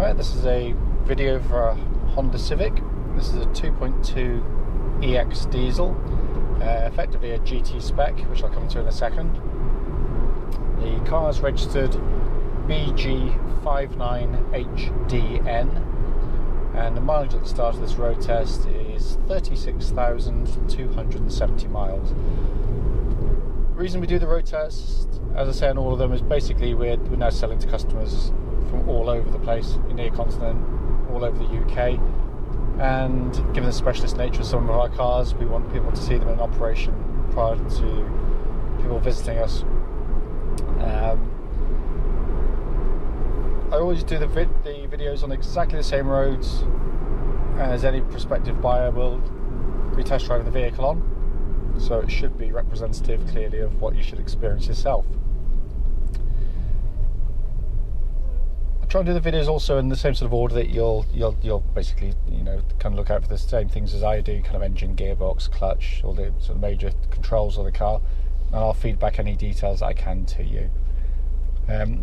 Alright, this is a video for a Honda Civic. This is a 2.2 EX diesel, effectively a GT spec, which I'll come to in a second. The car is registered BG59HDN, and the mileage at the start of this road test is 36,270 miles. The reason we do the road test, as I say on all of them, is basically we're now selling to customers from all over the place, in the continent, all over the UK, and given the specialist nature of some of our cars, we want people to see them in operation prior to people visiting us. I always do the videos on exactly the same roads as any prospective buyer will be test driving the vehicle on, so it should be representative clearly of what you should experience yourself. I try and do the videos also in the same sort of order that you'll basically, you know, kind of look out for the same things as I do, kind of engine, gearbox, clutch, all the sort of major controls of the car, and I'll feed back any details I can to you.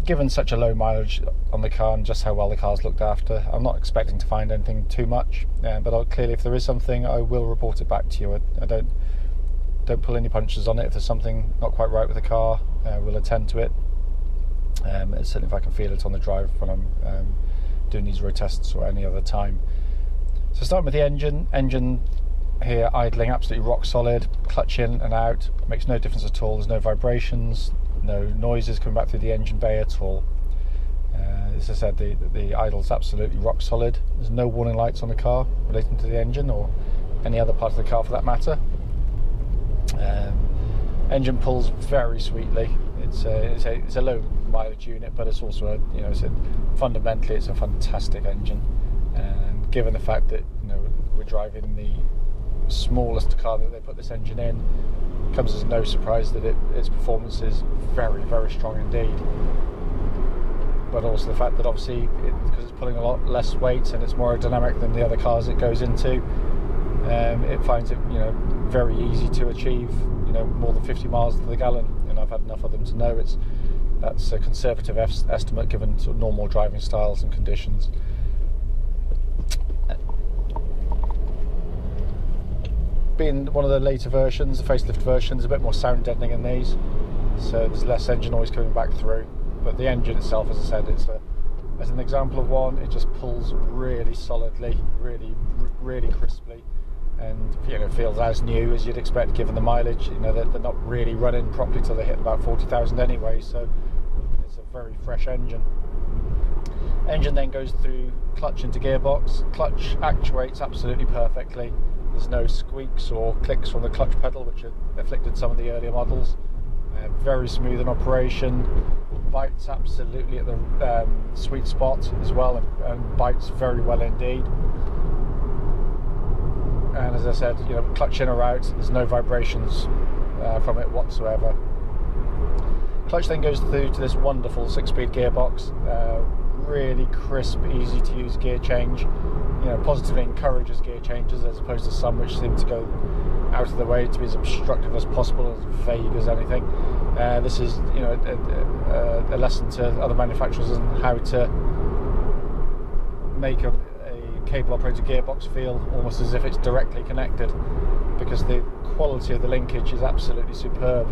Given such a low mileage on the car and just how well the car's looked after, I'm not expecting to find anything too much, but clearly if there is something, I will report it back to you. I don't pull any punches on it. If there's something not quite right with the car, we'll attend to it. Certainly if I can feel it on the drive when I'm doing these road tests or any other time. So starting with the engine here idling absolutely rock solid, clutch in and out, makes no difference at all. There's no vibrations, no noises coming back through the engine bay at all. As I said, the idle's absolutely rock solid. There's no warning lights on the car relating to the engine or any other part of the car for that matter. Engine pulls very sweetly. It's a low mileage unit, but it's also fundamentally it's a fantastic engine. And given the fact that we're driving the smallest car that they put this engine in, it comes as no surprise that its performance is very, very strong indeed. But also the fact that obviously because it's pulling a lot less weight and it's more aerodynamic than the other cars it goes into, it finds it very easy to achieve more than 50 miles to the gallon, and I've had enough of them to know that's a conservative estimate given sort of normal driving styles and conditions. Being one of the later versions, the facelift versions, a bit more sound deadening in these, so there's less engine noise coming back through. But the engine itself, as I said, as an example of one, it just pulls really solidly, really, really crisply, and feels as new as you'd expect given the mileage. They're not really running properly till they hit about 40,000 anyway, so it's a very fresh engine. Engine then goes through clutch into gearbox. Clutch actuates absolutely perfectly. There's no squeaks or clicks from the clutch pedal, which afflicted some of the earlier models. Very smooth in operation. Bites absolutely at the sweet spot as well, and bites very well indeed. And as I said, clutch in or out, there's no vibrations from it whatsoever. Clutch then goes through to this wonderful 6-speed gearbox. Really crisp, easy to use gear change. Positively encourages gear changes as opposed to some which seem to go out of the way to be as obstructive as possible, as vague as anything. This is a lesson to other manufacturers on how to make a cable operated gearbox feel almost as if it's directly connected, because the quality of the linkage is absolutely superb.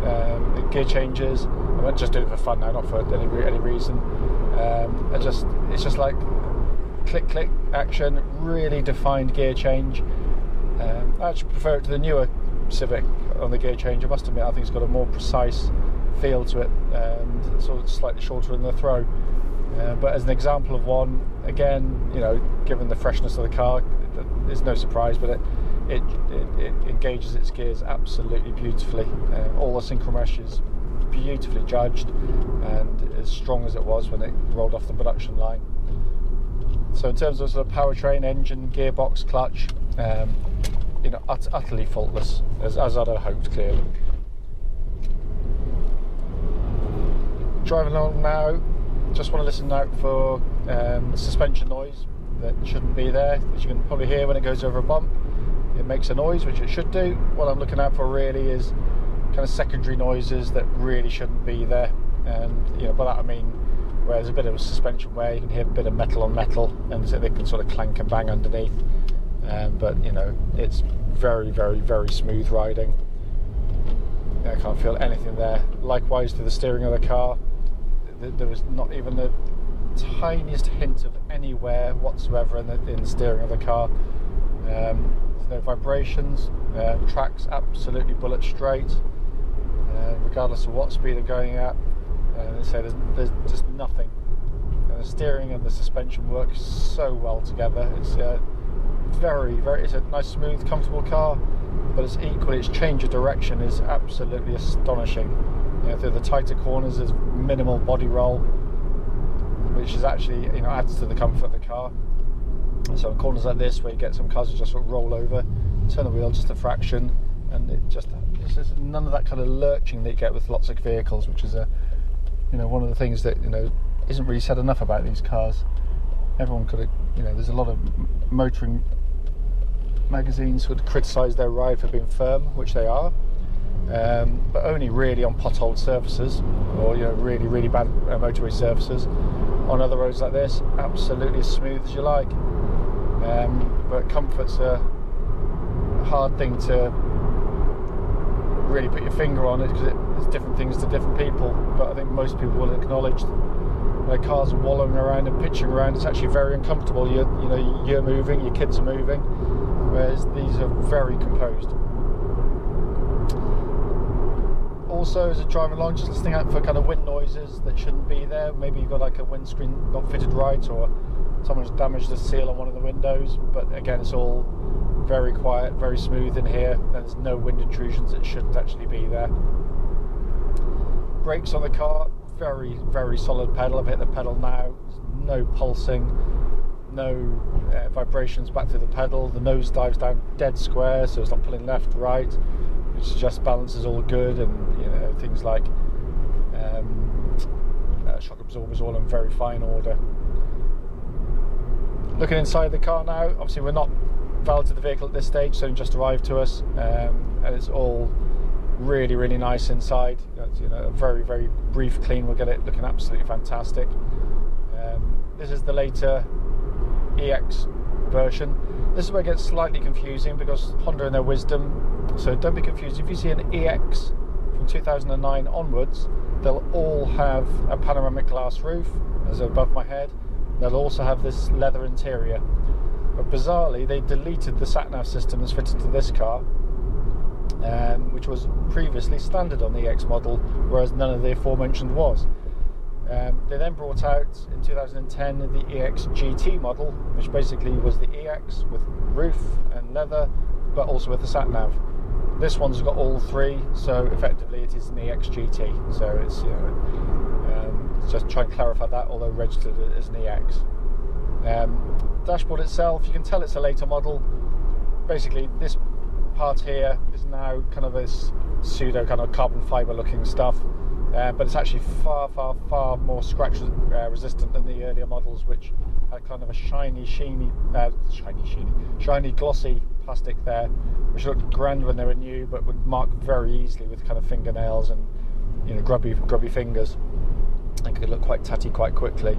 The gear changes, I won't just do it for fun now, not for any reason. It's just like click click action, really defined gear change. I actually prefer it to the newer Civic on the gear change. I must admit, I think it's got a more precise feel to it, and sort of slightly shorter in the throw. But as an example of one, again, given the freshness of the car, it's no surprise, but it engages its gears absolutely beautifully. All the synchro mesh is beautifully judged and as strong as it was when it rolled off the production line. So in terms of sort of powertrain, engine, gearbox, clutch, utterly faultless, as I'd have hoped, clearly. Driving along now, just want to listen out for suspension noise that shouldn't be there. As you can probably hear when it goes over a bump, it makes a noise, which it should do. What I'm looking out for really is kind of secondary noises that really shouldn't be there, and by that I mean where there's a bit of suspension wear. You can hear a bit of metal on metal, and so they can sort of clank and bang underneath. But you know, it's very, very, very smooth riding. I can't feel anything there. Likewise to the steering of the car, there was not even the tiniest hint of any wear whatsoever in the steering of the car. There's no vibrations. Track's absolutely bullet straight, regardless of what speed I'm going at. So there's just nothing. The steering and the suspension work so well together. It's it's a nice, smooth, comfortable car, but it's equally, its change of direction is absolutely astonishing. You know, through the tighter corners, there's minimal body roll, which is actually, you know, adds to the comfort of the car. So in corners like this, where you get some cars that just sort of roll over, turn the wheel just a fraction, and there's none of that kind of lurching that you get with lots of vehicles, which is one of the things that, you know, isn't really said enough about these cars. Everyone could have, you know, there's a lot of motoring magazines would criticise their ride for being firm, which they are, but only really on potholed surfaces, or, you know, really, really bad motorway surfaces. On other roads like this, absolutely as smooth as you like. But comfort's a hard thing to really put your finger on it, because it's different things to different people. But I think most people will acknowledge their cars are wallowing around and pitching around. It's actually very uncomfortable. You're moving, your kids are moving, whereas these are very composed. Also, as a driving along, just listening out for kind of wind noises that shouldn't be there. Maybe you've got like a windscreen not fitted right, or someone's damaged the seal on one of the windows. But again, it's all very quiet, very smooth in here. There's no wind intrusions that shouldn't actually be there. Brakes on the car, very, very solid pedal. I've hit the pedal now. No pulsing, no vibrations back through the pedal. The nose dives down dead square, so it's not pulling left, right, which just balances all good. And, you know, things like shock absorbers all in very fine order. Looking inside the car now, obviously we're not validated the vehicle at this stage, so it just arrived to us, and it's all really, really nice inside. You know, a very, very brief clean will get it looking absolutely fantastic. This is the later EX version. This is where it gets slightly confusing, because Honda in their wisdom, so don't be confused. If you see an EX from 2009 onwards, they'll all have a panoramic glass roof, as above my head. They'll also have this leather interior. But bizarrely, they deleted the sat-nav system that's fitted to this car, which was previously standard on the EX model, whereas none of the aforementioned was. They then brought out in 2010 the EX GT model, which basically was the EX with roof and leather, but also with the sat-nav. This one's got all three, so effectively it is an EX GT. So it's, you know, just try and clarify that, although registered as an EX. Dashboard itself, you can tell it's a later model. Basically, this part here is now kind of this pseudo kind of carbon fibre looking stuff, but it's actually far, far, far more scratch resistant than the earlier models, which had kind of a shiny glossy plastic there, which looked grand when they were new, but would mark very easily with kind of fingernails and, you know, grubby fingers, and could look quite tatty quite quickly.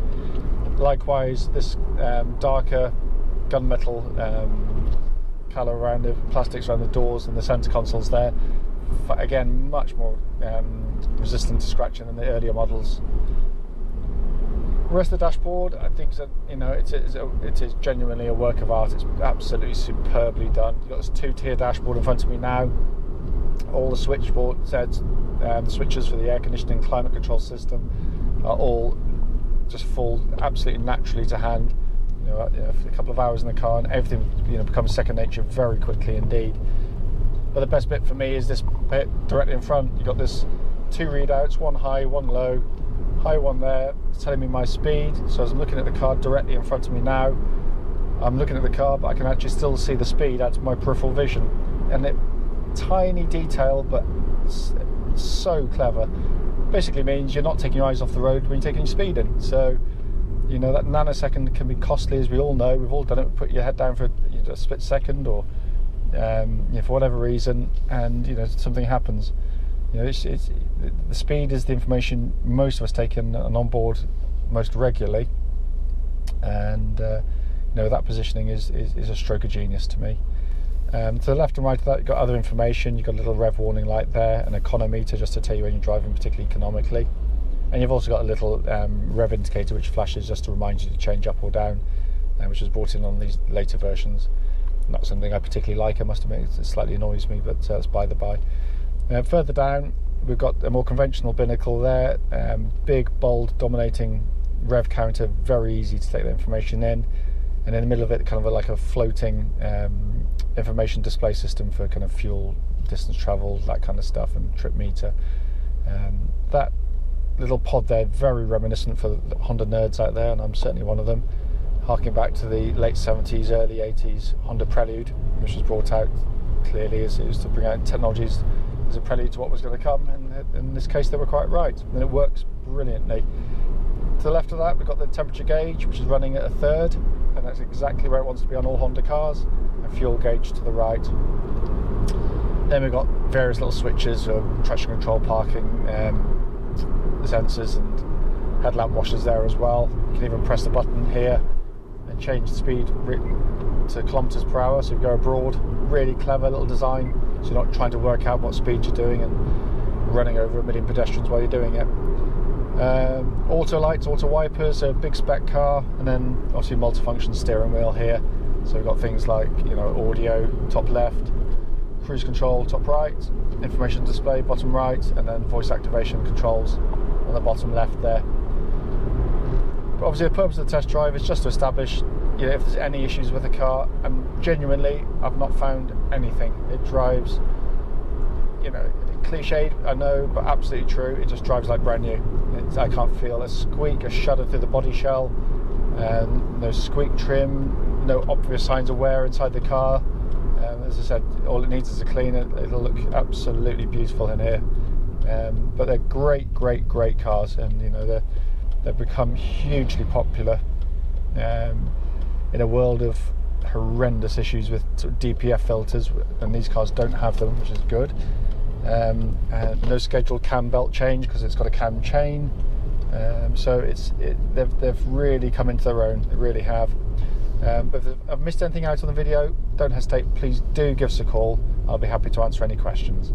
Likewise, this darker gunmetal colour around the plastics around the doors and the centre consoles there, again much more resistant to scratching than the earlier models. The rest of the dashboard, I think, you know, it is genuinely a work of art. It's absolutely superbly done. You've got this two-tier dashboard in front of me now. All the switchboard sets, the switches for the air conditioning, climate control system are all just fall absolutely naturally to hand. You know, a couple of hours in the car and everything, you know, becomes second nature very quickly indeed. But the best bit for me is this bit directly in front. You've got this two readouts, one high, one low. High one there, it's telling me my speed. So as I'm looking at the car directly in front of me now, I'm looking at the car, but I can actually still see the speed out of my peripheral vision. And it, tiny detail, but so clever. Basically means you're not taking your eyes off the road when you're taking your speed in. So, you know, that nanosecond can be costly, as we all know. We've all done it. Put your head down for, you know, a split second, or you know, for whatever reason, and, you know, something happens. You know, it's the speed is the information most of us take in an onboard most regularly, and that positioning is a stroke of genius to me. To the left and right of that, you've got other information. You've got a little rev warning light there, an econometer just to tell you when you're driving particularly economically, and you've also got a little rev indicator which flashes just to remind you to change up or down, which was brought in on these later versions. Not something I particularly like, I must admit. It slightly annoys me, but that's by the by. Further down, we've got a more conventional binnacle there, big, bold, dominating rev counter, very easy to take the information in, and in the middle of it, kind of like a floating information display system for kind of fuel, distance travelled, that kind of stuff, and trip meter. That little pod there, very reminiscent for the Honda nerds out there, and I'm certainly one of them, harking back to the late 70s, early 80s Honda Prelude, which was brought out clearly as it was to bring out technologies as a prelude to what was going to come, and in this case they were quite right, and it works brilliantly. To the left of that, we've got the temperature gauge, which is running at 1/3, and that's exactly where it wants to be on all Honda cars, and fuel gauge to the right. Then we've got various little switches for traction control, parking, sensors, and headlamp washers there as well. You can even press the button here and change the speed to kilometers per hour, so you go abroad. Really clever little design, so you're not trying to work out what speed you're doing and running over a million pedestrians while you're doing it. Auto lights, auto wipers, so a big spec car, and then obviously multifunction steering wheel here. So we've got things like audio top left, cruise control top right, information display bottom right, and then voice activation controls on the bottom left there. But obviously the purpose of the test drive is just to establish if there's any issues with the car, and genuinely I've not found anything. It drives, cliched, I know, but absolutely true. It just drives like brand new. I can't feel a squeak, a shudder through the body shell, no squeak trim, no obvious signs of wear inside the car. As I said, all it needs is a cleaner. It'll look absolutely beautiful in here. But they're great cars, and they've become hugely popular in a world of horrendous issues with sort of DPF filters, and these cars don't have them, which is good. No scheduled cam belt change because it's got a cam chain, so they've really come into their own. They really have. But if I've missed anything out on the video, don't hesitate, please do give us a call. I'll be happy to answer any questions.